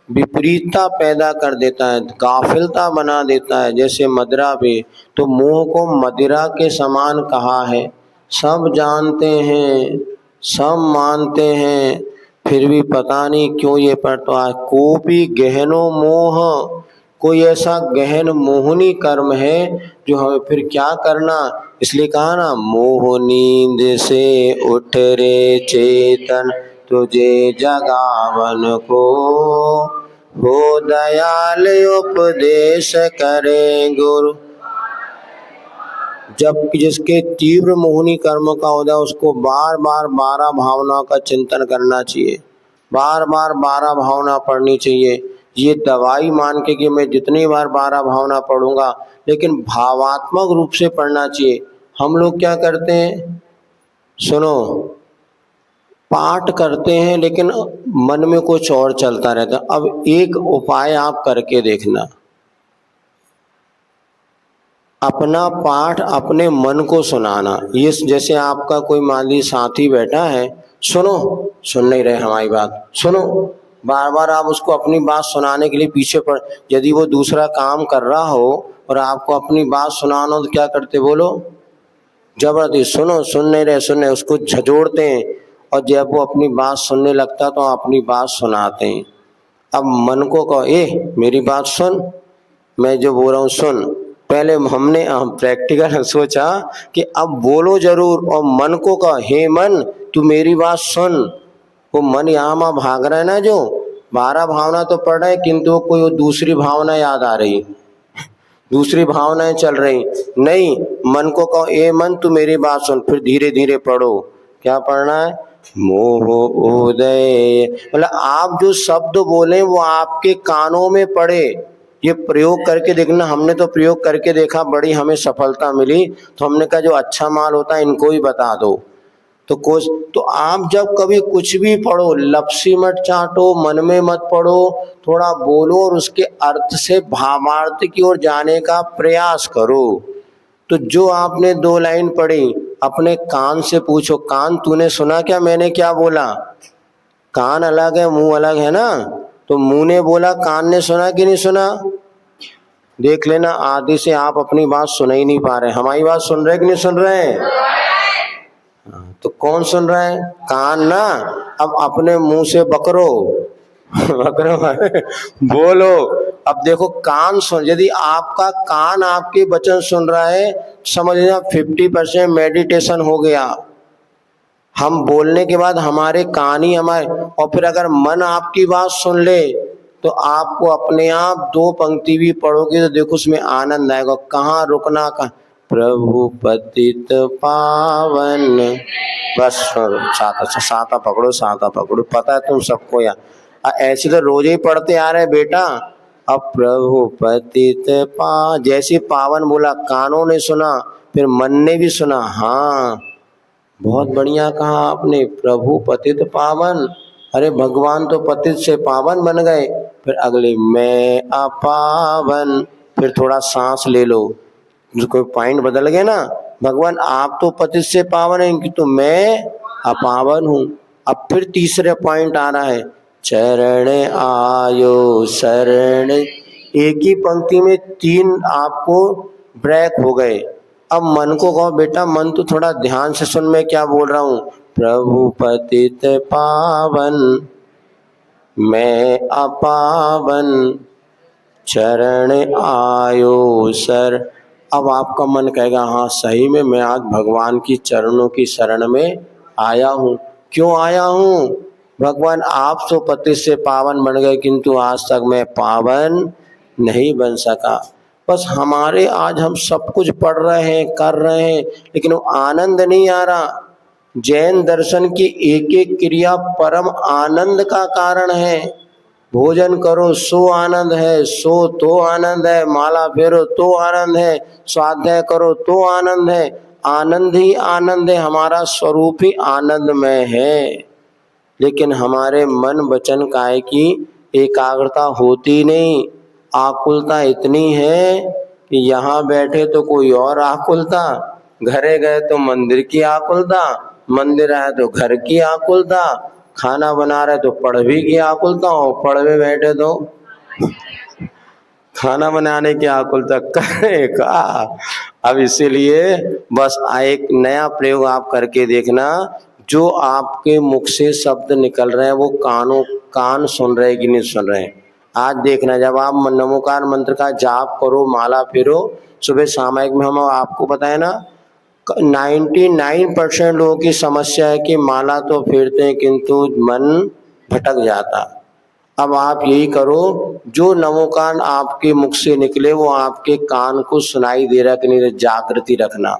विपरीतता पैदा कर देता है, गाफिलता बना देता है। जैसे मदिरा पे, तो मोह को मदिरा के समान कहा है। सब जानते हैं, सब मानते हैं, फिर भी पता नहीं क्यों ये पड़ता है। कोपी गहनो मोह, कोई ऐसा गहन मोहनी कर्म है जो हमें फिर क्या करना। इसलिए कहा ना, मोह नींद से उठ रे चेतन, तुझे जगावन को, हो दयाल उपदेश करे गुरु। जब जिसके तीव्र मोहनी कर्म का उदय, उसको बार बार 12 भावनाओं का चिंतन करना चाहिए, बार बार 12 भावना पढ़नी चाहिए। ये दवाई मान के कि मैं जितनी बार 12 भावना पढ़ूंगा, लेकिन भावात्मक रूप से पढ़ना चाहिए। हम लोग क्या करते हैं, सुनो, पाठ करते हैं लेकिन मन में कुछ और चलता रहता। अब एक उपाय आप करके देखना, अपना पाठ अपने मन को सुनाना। ये जैसे आपका कोई मान लीजिए साथी बैठा है, सुनो, सुन नहीं रहे हमारी बात, सुनो, बार बार आप उसको अपनी बात सुनाने के लिए पीछे पड़। यदि वो दूसरा काम कर रहा हो और आपको अपनी बात सुनाना हो तो क्या करते, बोलो, जबरदस्ती सुनो, सुन नहीं रहे, सुन नहीं, उसको झंझोड़ते हैं। और जब वो अपनी बात सुनने लगता तो अपनी बात सुनाते हैं। अब मन को कहो, ए मेरी बात सुन, मैं जो बोल रहा हूँ सुन। पहले हमने प्रैक्टिकल सोचा कि अब बोलो जरूर, और मन को कहो, हे मन तू मेरी बात सुन। वो मन यहाँ वहाँ भाग रहा है ना, जो 12 भावना तो पढ़ रहे हैं, किंतु कोई दूसरी भावना याद आ रही, दूसरी भावनाएं चल रही। नहीं, मन को कहो, ए मन तू मेरी बात सुन, फिर धीरे धीरे पढ़ो। क्या पढ़ना है, मोह उदय, मतलब आप जो शब्द बोले वो आपके कानों में पड़े। ये प्रयोग करके देखना, हमने तो प्रयोग करके देखा, बड़ी हमें सफलता मिली। तो हमने कहा जो अच्छा माल होता है इनको ही बता दो। तो कुछ तो आप जब कभी कुछ भी पढ़ो, लपसी मत चाटो, मन में मत पढ़ो, थोड़ा बोलो और उसके अर्थ से भावार्थ की ओर जाने का प्रयास करो। तो जो आपने 2 लाइन पढ़ी, अपने कान से पूछो, कान तूने सुना क्या मैंने क्या बोला? कान अलग है, मुंह अलग है ना। तो मुंह ने बोला, कान ने सुना कि नहीं सुना? देख लेना, आदि से आप अपनी बात सुन ही नहीं पा रहे। हमारी बात सुन रहे कि नहीं सुन रहे हैं? तो कौन सुन रहा है? कान ना। अब अपने मुंह से बकरो बकरो बोलो। अब देखो, कान सुन, यदि आपका कान आपके वचन सुन रहा है, समझ लेना 50% मेडिटेशन हो गया। हम बोलने के बाद हमारे कान ही हमारे, और फिर अगर मन आपकी बात सुन ले तो आपको अपने आप 2 पंक्ति भी पढ़ोगे तो देखो उसमें आनंद आएगा। कहाँ रुकना, कहाँ, प्रभु पतित पावन, बस साता पकड़ो, साता पकड़ो, पता है तुम सबको यार, ऐसे तो रोज ही पढ़ते आ रहे बेटा। अब प्रभु पतित जैसे पावन बोला, कानों ने सुना, फिर मन ने भी सुना। हाँ, बहुत बढ़िया कहा आपने, प्रभु पतित पावन। अरे भगवान तो पतित से पावन बन गए। फिर अगले, मैं अपावन, फिर थोड़ा सांस ले लो, कोई पॉइंट बदल गए ना। भगवान आप तो पतित से पावन है, तो मैं अपावन हूँ। अब फिर तीसरे पॉइंट आ रहा है, चरण आयो शरण। एक ही पंक्ति में 3 आपको ब्रेक हो गए। अब मन को कहो, बेटा मन तो थोड़ा ध्यान से सुन मैं क्या बोल रहा हूँ। प्रभु पतित पावन, मैं अपावन, चरण आयो सर। अब आपका मन कहेगा, हाँ सही में मैं आज भगवान की चरणों की शरण में आया हूँ। क्यों आया हूँ? भगवान आप तो पतित से पावन बन गए, किंतु आज तक मैं पावन नहीं बन सका। बस हमारे आज हम सब कुछ पढ़ रहे हैं, कर रहे हैं, लेकिन वो आनंद नहीं आ रहा। जैन दर्शन की एक एक क्रिया परम आनंद का कारण है। भोजन करो सो आनंद है, सो तो आनंद है, माला फेरो तो आनंद है, स्वाध्याय करो तो आनंद है। आनंद ही आनंद है, हमारा स्वरूप ही आनंदमय है। लेकिन हमारे मन वचन काया की एकाग्रता होती नहीं। आकुलता इतनी है कि यहाँ बैठे तो कोई और आकुलता, घरे गए तो मंदिर की आकुलता, मंदिर आए तो घर की आकुलता, खाना बना रहे तो पढ़ भी की आकुलता हो, पढ़ में बैठे तो खाना बनाने की आकुलता करे का। अब इसीलिए बस एक नया प्रयोग आप करके देखना, जो आपके मुख से शब्द निकल रहे हैं वो कान सुन रहे कि नहीं सुन रहे। आज देखना, जब आप नमोकार मंत्र का जाप करो, माला फेरो सुबह सामायिक में, हम आपको बताए ना 99% लोगों की समस्या है कि माला तो फेरते हैं किंतु मन भटक जाता। अब आप यही करो, जो नमोकार आपके मुख से निकले वो आपके कान को सुनाई दे रहा कि नहीं, जागृति रखना।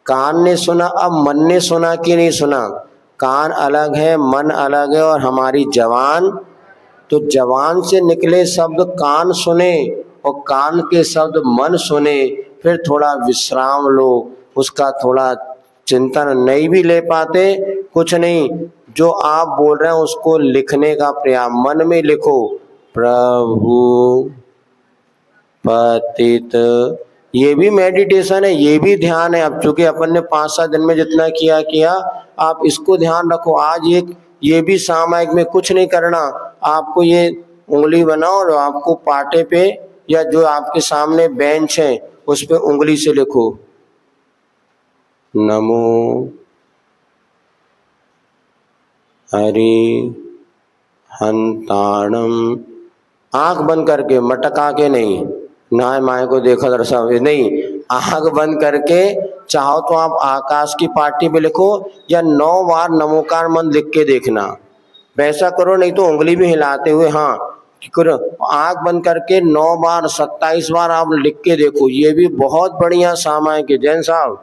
कान ने सुना, अब मन ने सुना कि नहीं सुना। कान अलग है, मन अलग है, और हमारी जबान, तो जबान से निकले शब्द कान सुने और कान के शब्द मन सुने, फिर थोड़ा विश्राम लो, उसका थोड़ा चिंतन नहीं भी ले पाते कुछ नहीं, जो आप बोल रहे हैं उसको लिखने का प्रयास, मन में लिखो प्रभु पतित। ये भी मेडिटेशन है, ये भी ध्यान है। अब चूंकि अपन ने 5-7 दिन में जितना किया, आप इसको ध्यान रखो। आज ये भी सामायिक में कुछ नहीं करना, आपको ये उंगली बनाओ और आपको पाटे पे या जो आपके सामने बेंच है उस पे उंगली से लिखो नमो हरि हंताणम। आंख बंद करके, मटका के नहीं, नाय माए को देखा दर्शा नहीं, आंख बंद करके चाहो तो आप आकाश की पाटी पे लिखो या 9 बार नमोकार मंत्र लिख के देखना। वैसा करो, नहीं तो उंगली भी हिलाते हुए, हाँ करो, आंख बंद करके 9 बार 27 बार आप लिख के देखो। ये भी बहुत बढ़िया सामायिक है जैन साहब,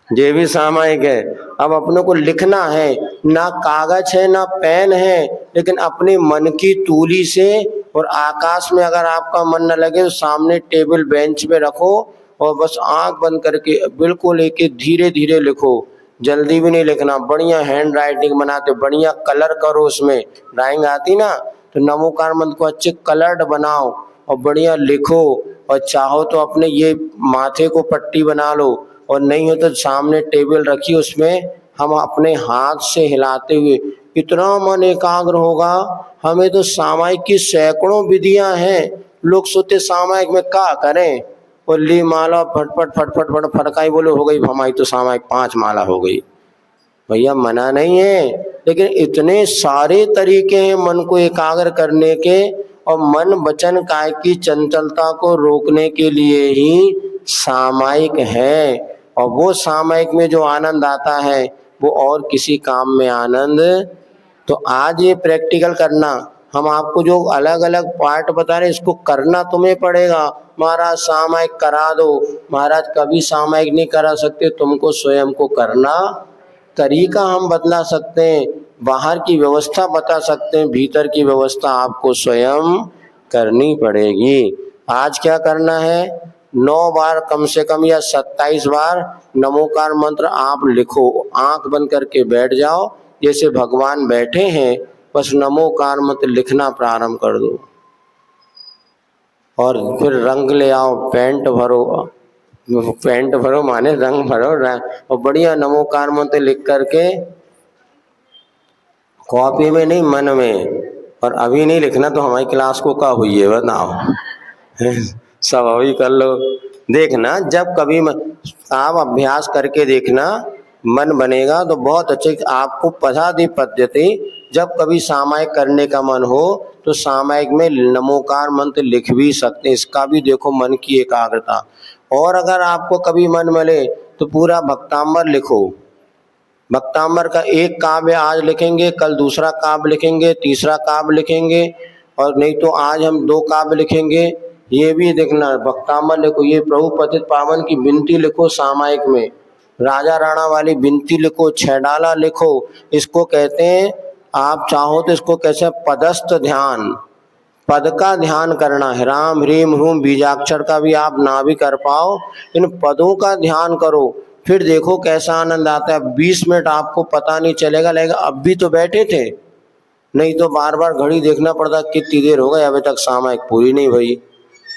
ये भी सामायिक है। अब अपनों को लिखना है, ना कागज है ना पेन है, लेकिन अपने मन की तूली से, और आकाश में अगर आपका मन न लगे तो सामने टेबल बेंच पे रखो और बस आंख बंद करके बिल्कुल एक धीरे धीरे लिखो, जल्दी भी नहीं लिखना। बढ़िया हैंड राइटिंग बनाते, बढ़िया कलर करो, उसमें ड्राइंग आती ना, तो नमोकार मंत्र को अच्छे कलर्ड बनाओ और बढ़िया लिखो। और चाहो तो अपने ये माथे को पट्टी बना लो, और नहीं हो तो सामने टेबल रखी, उसमें हम अपने हाथ से हिलाते हुए, इतना मन एकाग्र होगा। हमें तो सामायिक की सैकड़ों विधियां हैं, लोग सोते सामायिक में क्या करें, और ली माला फटफट फटफट फट फटकाई बोलो हो गई हमारी तो सामायिक 5 माला हो गई। भैया मना नहीं है, लेकिन इतने सारे तरीके हैं मन को एकाग्र करने के, और मन वचन काय की चंचलता को रोकने के लिए ही सामायिक है। और वो सामायिक में जो आनंद आता है वो और किसी काम में आनंद। तो आज ये प्रैक्टिकल करना, हम आपको जो अलग अलग पार्ट बता रहे इसको करना तुम्हें पड़ेगा। महाराज सामायिक करा दो, महाराज कभी सामायिक नहीं करा सकते, तुमको स्वयं को करना। तरीका हम बदला सकते हैं, बाहर की व्यवस्था बता सकते हैं, भीतर की व्यवस्था आपको स्वयं करनी पड़ेगी। आज क्या करना है, 9 बार कम से कम या 27 बार नमोकार मंत्र आप लिखो, आंख बंद करके बैठ जाओ, जैसे भगवान बैठे हैं, बस नमोकार मंत्र लिखना प्रारंभ कर दो। और फिर रंग ले आओ, पेंट भरो माने रंग भरो, और बढ़िया नमोकार मंत्र लिख करके कॉपी में नहीं मन में, और अभी नहीं लिखना तो हमारी क्लास को क्या हुई है बताओ सब अभी कर लो। देखना जब कभी आप अभ्यास करके देखना, मन बनेगा तो बहुत अच्छे। आपको पदादि पद्धति, जब कभी सामायिक करने का मन हो तो सामायिक में नमोकार मंत्र लिख भी सकते हैं, इसका भी देखो मन की एकाग्रता। और अगर आपको कभी मन मिले तो पूरा भक्तांबर लिखो, भक्तांबर का एक काव्य आज लिखेंगे, कल दूसरा काव्य लिखेंगे, तीसरा काव्य लिखेंगे, और नहीं तो आज हम 2 काव्य लिखेंगे। ये भी देखना, भक्तांबर लिखो, ये प्रभु पतित पावन की विनती लिखो सामायिक में, राजा राणा वाली विनती लिखो, 6 डाला लिखो। इसको कहते हैं, आप चाहो तो इसको कैसे पदस्थ ध्यान, पद का ध्यान करना है। राम ह्रीम ह्रूम बीजाक्षर का भी आप ना भी कर पाओ, इन पदों का ध्यान करो, फिर देखो कैसा आनंद आता है। 20 मिनट आपको पता नहीं चलेगा, लगेगा अब भी तो बैठे थे, नहीं तो बार बार घड़ी देखना पड़ता कितनी देर हो गई अभी तक सामायिक पूरी नहीं हुई।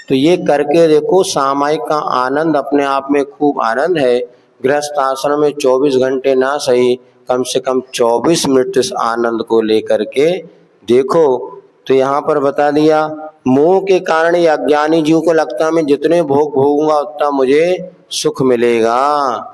तो ये करके देखो, सामायिक का आनंद अपने आप में खूब आनंद है। गृहस्थ आश्रम में 24 घंटे ना सही, कम से कम 24 मिनट इस आनंद को लेकर के देखो। तो यहाँ पर बता दिया, मोह के कारण ये अज्ञानी जीव को लगता है मैं जितने भोग भोगूंगा उतना मुझे सुख मिलेगा।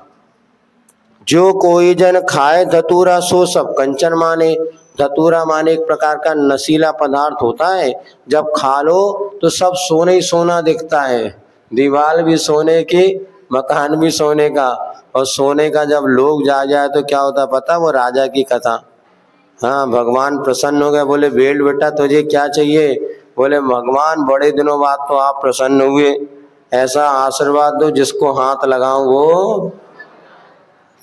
जो कोई जन खाए धतूरा सो सब कंचन माने। धतूरा माने एक प्रकार का नशीला पदार्थ होता है, जब खा लो तो सब सोने ही सोना दिखता है, दीवार भी सोने की, मकान भी सोने का। और सोने का जब लोग जा जाए तो क्या होता पता, वो राजा की कथा। हाँ, भगवान प्रसन्न हो गए, बोले बेट बेटा तुझे क्या चाहिए? बोले भगवान बड़े दिनों बाद तो आप प्रसन्न हुए, ऐसा आशीर्वाद दो जिसको हाथ लगाऊं वो।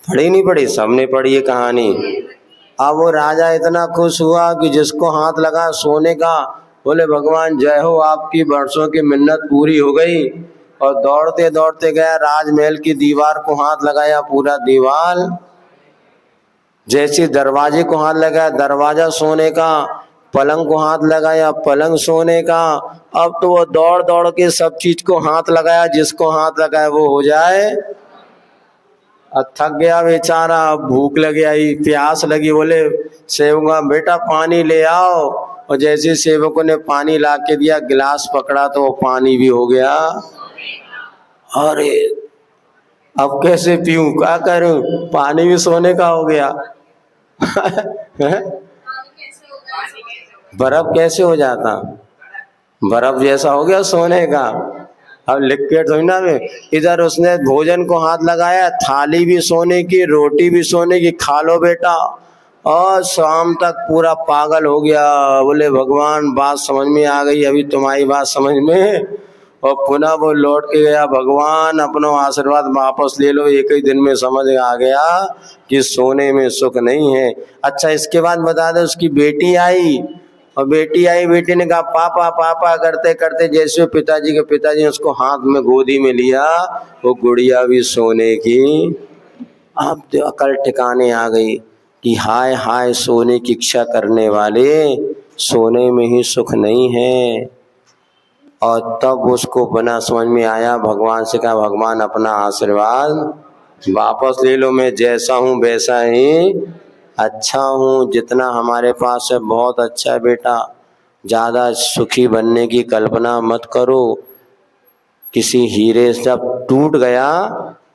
पढ़ी नहीं पढ़ी? सबने पढ़ी ये कहानी। अब वो राजा इतना खुश हुआ कि जिसको हाथ लगा सोने का, बोले भगवान जय हो, आपकी वर्षों की मिन्नत पूरी हो गई। और दौड़ते दौड़ते गया, राजमहल की दीवार को हाथ लगाया, पूरा दीवार। जैसे दरवाजे को हाथ लगाया, दरवाजा सोने का। पलंग को हाथ लगाया, पलंग सोने का। अब तो वो दौड़ दौड़ के सब चीज को हाथ लगाया, जिसको हाथ लगाया वो हो जाए। अब थक गया बेचारा, भूख लगी आई, प्यास लगी, बोले सेवका बेटा पानी ले आओ। और जैसे सेवकों ने पानी ला के दिया, गिलास पकड़ा तो वो पानी भी हो गया। अरे अब कैसे पीऊं, क्या करूं, पानी भी सोने का हो गया। बर्फ कैसे हो जाता, बर्फ जैसा हो गया सोने का। अब लिक्विड थोड़ी ना में। इधर उसने भोजन को हाथ लगाया, थाली भी सोने की, रोटी भी सोने की, खा लो बेटा। और शाम तक पूरा पागल हो गया। बोले भगवान बात समझ में आ गई, अभी तुम्हारी बात समझ में। और पुनः वो लौट के गया, भगवान अपना आशीर्वाद वापस ले लो, एक ही दिन में समझ आ गया कि सोने में सुख नहीं है। अच्छा, इसके बाद बता दे, उसकी बेटी आई, और बेटी ने कहा पापा पापा करते करते जैसे पिताजी ने उसको हाथ में गोदी में लिया, वो गुड़िया भी सोने की। अब तो अकल ठिकाने आ गई कि हाय हाय, सोने की इच्छा करने वाले, सोने में ही सुख नहीं है। और तब उसको बना समझ में आया, भगवान से कहा भगवान अपना आशीर्वाद वापस ले लो, मैं जैसा हूँ वैसा ही अच्छा हूँ, जितना हमारे पास है बहुत अच्छा है बेटा, ज़्यादा सुखी बनने की कल्पना मत करो। किसी हीरे से जब टूट गया,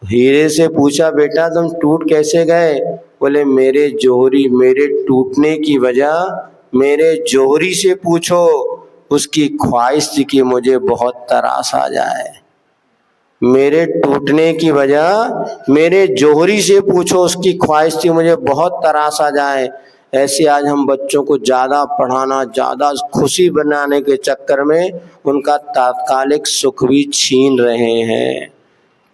हीरे से पूछा बेटा तुम टूट कैसे गए? बोले मेरे जोहरी, मेरे टूटने की वजह मेरे जोहरी से पूछो, उसकी ख्वाहिश थी कि मुझे बहुत तरास आ जाए। मेरे टूटने की वजह मेरे जोहरी से पूछो, उसकी ख्वाहिश थी मुझे बहुत तरास आ जाए। ऐसे आज हम बच्चों को ज़्यादा पढ़ाना, ज़्यादा खुशी बनाने के चक्कर में उनका तात्कालिक सुख भी छीन रहे हैं।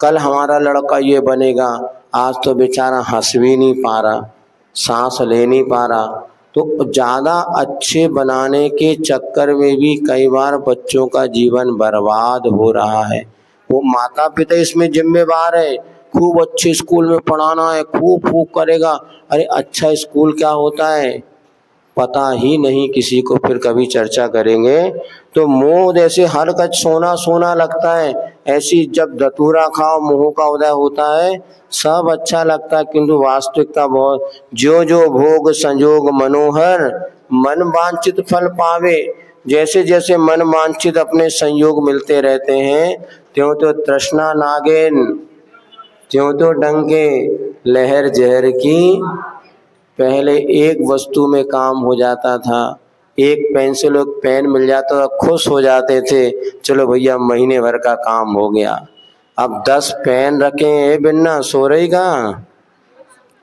कल हमारा लड़का ये बनेगा, आज तो बेचारा हंस भी नहीं पा रहा, सांस ले नहीं पा रहा। तो ज़्यादा अच्छे बनाने के चक्कर में भी कई बार बच्चों का जीवन बर्बाद हो रहा है। वो माता पिता इसमें जिम्मेवार है। खूब अच्छे स्कूल में पढ़ाना है, खूब खूब करेगा। अरे अच्छा स्कूल क्या होता है पता ही नहीं किसी को, फिर कभी चर्चा करेंगे। तो मोह जैसे हर कच सोना सोना लगता है, ऐसी जब धतूरा खाओ मोह का उदय होता है, सब अच्छा लगता है, किंतु वास्तविकता बहुत। जो जो भोग संजोग मनोहर, मन वांछित फल पावे। जैसे जैसे मन वांछित अपने संयोग मिलते रहते हैं, त्यों तो तृष्णा नागेन, त्यों तो डंके लहर जहर की। पहले एक वस्तु में काम हो जाता था, एक पेंसिल और पेन मिल जाता था, खुश हो जाते थे, चलो भैया महीने भर का काम हो गया। अब 10 पेन रखे हैं, बिन्ना सो रही कहाँ?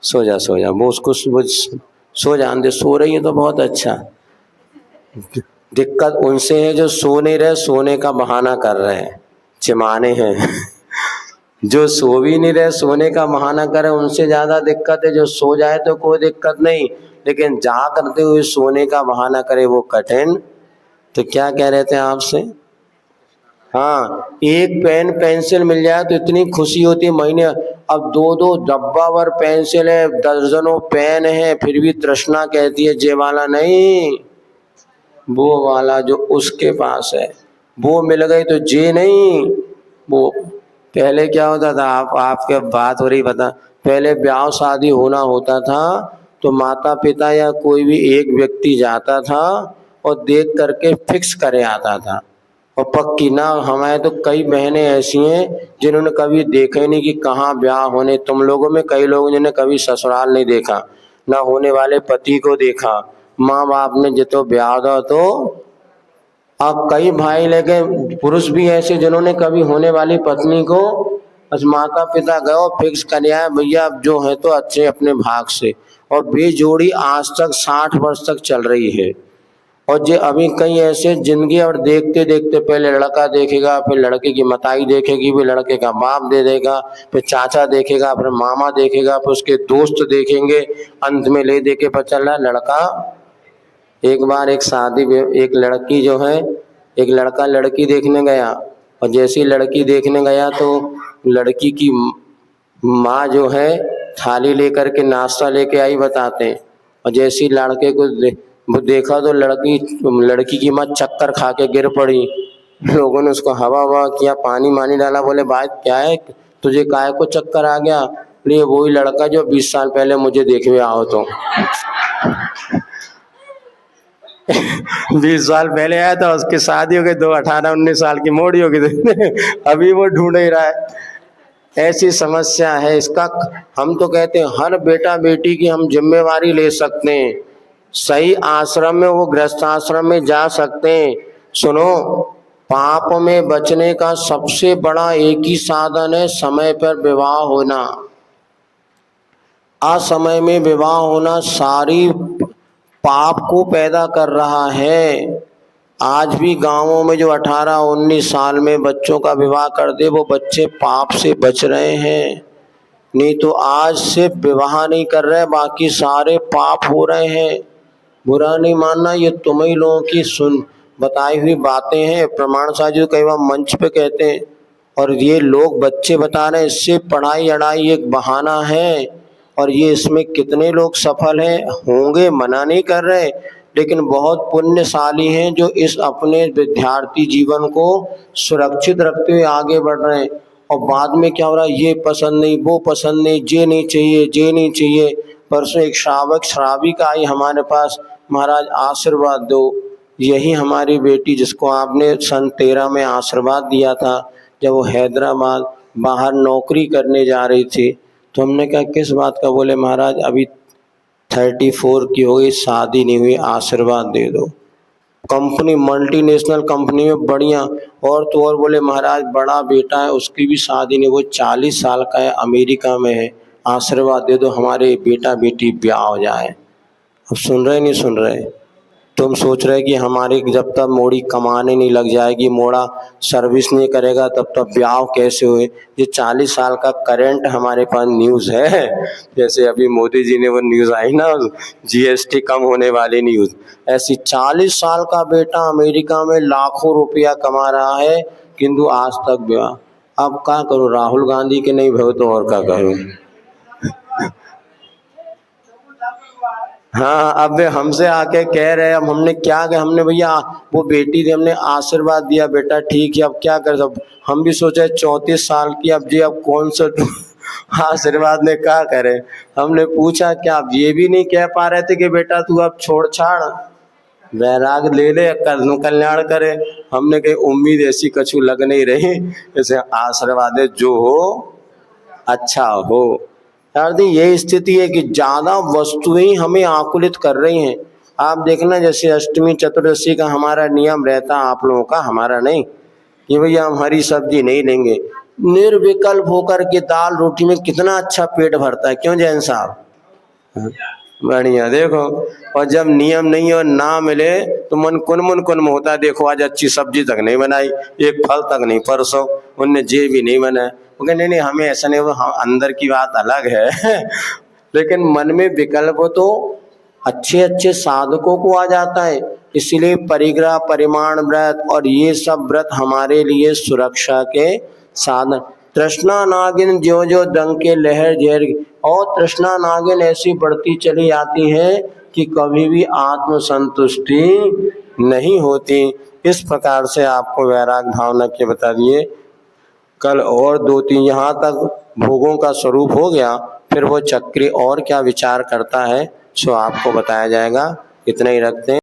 सो जा सो जा, वो उसको सो जान दे, सो रही है तो बहुत अच्छा। दिक्कत उनसे है जो सो नहीं रहे, सोने का बहाना कर रहे हैं, चिमाने हैं। जो सो भी नहीं रहे, सोने का बहाना करे, उनसे ज़्यादा दिक्कत है। जो सो जाए तो कोई दिक्कत नहीं, लेकिन जा करते हुए सोने का बहाना करे वो कठिन। तो क्या कह रहे थे आपसे? हाँ, एक पेन पेंसिल मिल जाए तो इतनी खुशी होती है महीने। अब 2-2 डब्बा भर पेंसिल है, दर्जनों पेन है, फिर भी तृष्णा कहती है जे वाला नहीं, वो वाला जो उसके पास है वो मिल गई तो जे नहीं। वो पहले क्या होता था, आपके बात हो रही, बता पहले ब्याह शादी होना होता था तो माता पिता या कोई भी एक व्यक्ति जाता था और देख करके फिक्स करे आता था। और पक्की ना, हमारे तो कई बहनें ऐसी हैं जिन्होंने कभी देखा ही नहीं कि कहाँ ब्याह होने। तुम लोगों में कई लोग जिन्होंने कभी ससुराल नहीं देखा, ना होने वाले पति को देखा, माँ बाप ने जितो ब्याह दो। तो अब कई भाई लेके पुरुष भी ऐसे जिन्होंने कभी होने वाली पत्नी को बस माता पिता गए फिक्स कर लिया है, भैया अब जो है तो अच्छे अपने भाग से। और बेजोड़ी आज तक 60 वर्ष तक चल रही है। और जो अभी कई ऐसे जिंदगी और देखते देखते पहले लड़का देखेगा, फिर लड़के की मताई देखेगी, फिर लड़के का बाप दे देगा, फिर चाचा देखेगा, फिर मामा देखेगा, फिर उसके दोस्त देखेंगे, अंत में ले दे के पता चला लड़का। एक बार एक शादी में एक लड़की जो है, एक लड़का लड़की देखने गया और जैसी लड़की देखने गया तो लड़की की माँ जो है थाली लेकर के नाश्ता लेके आई बताते हैं। और जैसी लड़के को वो देखा तो लड़की की माँ चक्कर खा के गिर पड़ी। लोगों ने उसको हवा हवा किया, पानी मानी डाला, बोले भाई क्या है तुझे, काहे को चक्कर आ गया? ये वही लड़का जो 20 साल पहले मुझे देखने आओ तो 20 साल पहले आया था, उसकी शादी हो गई, 18-19 साल की मोड़ी हो गई अभी वो ढूंढ ही रहा है। ऐसी समस्या है इसका। हम तो कहते हैं हर बेटा बेटी की हम जिम्मेवारी ले सकते हैं, सही आश्रम में वो गृहस्थ आश्रम में जा सकते हैं। सुनो, पाप में बचने का सबसे बड़ा एक ही साधन है, समय पर विवाह होना। असमय में विवाह होना सारी पाप को पैदा कर रहा है। आज भी गांवों में जो 18-19 साल में बच्चों का विवाह कर दे वो बच्चे पाप से बच रहे हैं। नहीं तो आज सिर्फ विवाह नहीं कर रहे, बाकी सारे पाप हो रहे हैं। बुरा नहीं मानना, ये तुम ही लोगों की सुन बताई हुई बातें हैं। प्रमाण साझी कई बार मंच पे कहते हैं और ये लोग बच्चे बता रहे हैं। इससे पढ़ाई अड़ाई एक बहाना है और ये इसमें कितने लोग सफल हैं होंगे, मना नहीं कर रहे, लेकिन बहुत पुण्यशाली हैं जो इस अपने विद्यार्थी जीवन को सुरक्षित रखते हुए आगे बढ़ रहे हैं। और बाद में क्या हो रहा है, ये पसंद नहीं, वो पसंद नहीं, ये नहीं चाहिए, ये नहीं चाहिए। परसों एक श्राविक आई हमारे पास, महाराज आशीर्वाद दो। यही हमारी बेटी जिसको आपने सन 13 में आशीर्वाद दिया था, जब वो हैदराबाद बाहर नौकरी करने जा रही थी, तो हमने कहा किस बात का? बोले महाराज अभी 34 की हो गई, शादी नहीं हुई, आशीर्वाद दे दो। कंपनी मल्टीनेशनल कंपनी में बढ़िया, और तो और बोले महाराज बड़ा बेटा है उसकी भी शादी नहीं, वो 40 साल का है, अमेरिका में है, आशीर्वाद दे दो हमारे बेटा बेटी ब्याह हो जाए। अब सुन रहे नहीं सुन रहे? तुम सोच रहे कि हमारे जब तक मोड़ी कमाने नहीं लग जाएगी, मोड़ा सर्विस नहीं करेगा, तब तक ब्याह कैसे हुए? ये 40 साल का करंट हमारे पास न्यूज़ है। जैसे अभी मोदी जी ने वो न्यूज़ आई ना, जीएसटी कम होने वाली न्यूज़, ऐसी 40 साल का बेटा अमेरिका में लाखों रुपया कमा रहा है, किंतु आज तक ब्याह। अब क्या करूँ, राहुल गांधी के नहीं भय तो और क्या करूँ? हाँ, अब हमसे आके कह रहे, अब हमने क्या कहा, हमने भैया वो बेटी थी, हमने आशीर्वाद दिया बेटा ठीक है, अब क्या कर सकते। हम भी सोचे 34 साल की, अब जी अब कौन सा आशीर्वाद ने क्या करे। हमने पूछा क्या, अब ये भी नहीं कह पा रहे थे कि बेटा तू अब छोड़ छाड़ वैराग ले ले, कल्याण करे। हमने कही उम्मीद ऐसी कछु लग नहीं रही, जैसे आशीर्वाद जो हो अच्छा हो। यार ये स्थिति है कि ज्यादा वस्तुएं हमें आकुलित कर रही हैं। आप देखना जैसे अष्टमी चतुर्दशी का हमारा नियम रहता है, आप लोगों का, हमारा नहीं, कि भैया हम हरी सब्जी नहीं लेंगे। निर्विकल्प होकर के दाल रोटी में कितना अच्छा पेट भरता है, क्यों जैन साहब? बढ़िया, देखो। और जब नियम नहीं और ना मिले तो मन कुन होता है, देखो आज अच्छी सब्जी तक नहीं बनाई, एक फल तक नहीं, परसों उनने जे भी नहीं बनाया। नहीं हमें ऐसा नहीं, वो अंदर की बात अलग है लेकिन मन में विकल्प तो अच्छे अच्छे साधकों को आ जाता है। इसलिए परिग्रह परिमाण व्रत और ये सब व्रत हमारे लिए सुरक्षा के साधन। तृष्णा नागिन ज्यो ज्यो डंके लहर जहर, और तृष्णा नागिन ऐसी बढ़ती चली आती है कि कभी भी आत्म संतुष्टि नहीं होती। इस प्रकार से आपको वैराग भावना के बता दिए। कल और 2-3 यहाँ तक भोगों का स्वरूप हो गया, फिर वो चक्री और क्या विचार करता है सो आपको बताया जाएगा। इतना ही रखते हैं।